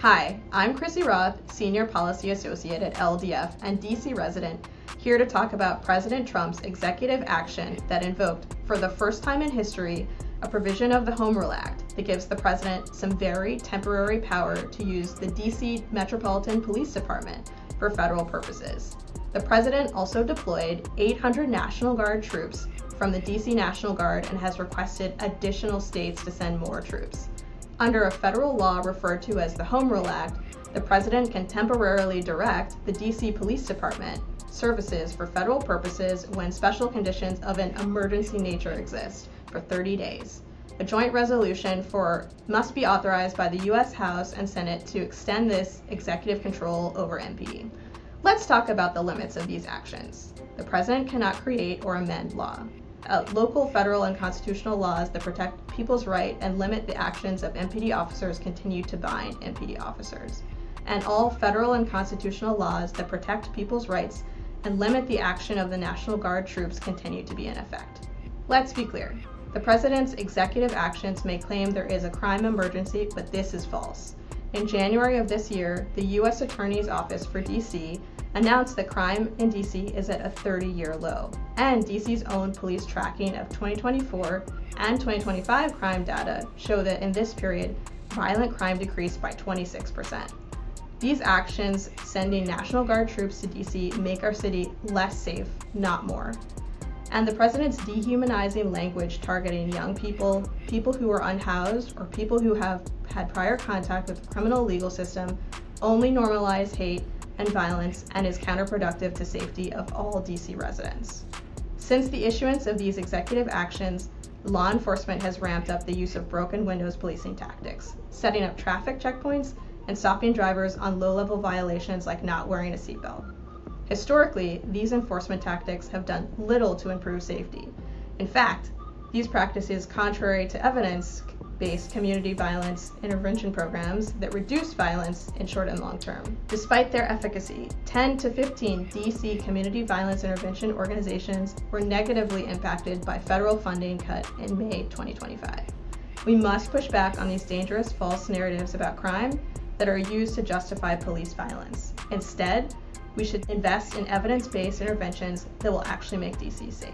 Hi, I'm Chrissy Roth, Senior Policy Associate at LDF and DC resident, here to talk about President Trump's executive action that invoked, for the first time in history, a provision of the Home Rule Act that gives the president some very temporary power to use the DC Metropolitan Police Department for federal purposes. The president also deployed 800 National Guard troops from the DC National Guard and has requested additional states to send more troops. Under a federal law referred to as the Home Rule Act, the president can temporarily direct the DC Police Department services for federal purposes when special conditions of an emergency nature exist for 30 days. A joint resolution must be authorized by the U.S. House and Senate to extend this executive control over MPD. Let's talk about the limits of these actions. The president cannot create or amend law. Local, federal, and constitutional laws that protect people's right and limit the actions of MPD officers continue to bind MPD officers. And all federal and constitutional laws that protect people's rights and limit the action of the National Guard troops continue to be in effect. Let's be clear. The president's executive actions may claim there is a crime emergency, but this is false. In January of this year, the U.S. Attorney's Office for D.C. announced that crime in D.C. is at a 30-year low, and D.C.'s own police tracking of 2024 and 2025 crime data show that in this period, violent crime decreased by 26%. These actions, sending National Guard troops to D.C., make our city less safe, not more. And the president's dehumanizing language targeting young people, people who are unhoused, or people who have had prior contact with the criminal legal system only normalize hate and violence and is counterproductive to safety of all DC residents. Since the issuance of these executive actions, law enforcement has ramped up the use of broken windows policing tactics, setting up traffic checkpoints and stopping drivers on low-level violations like not wearing a seatbelt. Historically, these enforcement tactics have done little to improve safety. In fact, these practices, contrary to evidence-based community violence intervention programs that reduce violence in short and long term. Despite their efficacy, 10 to 15 DC community violence intervention organizations were negatively impacted by federal funding cut in May 2025. We must push back on these dangerous false narratives about crime that are used to justify police violence. Instead, we should invest in evidence-based interventions that will actually make DC safe.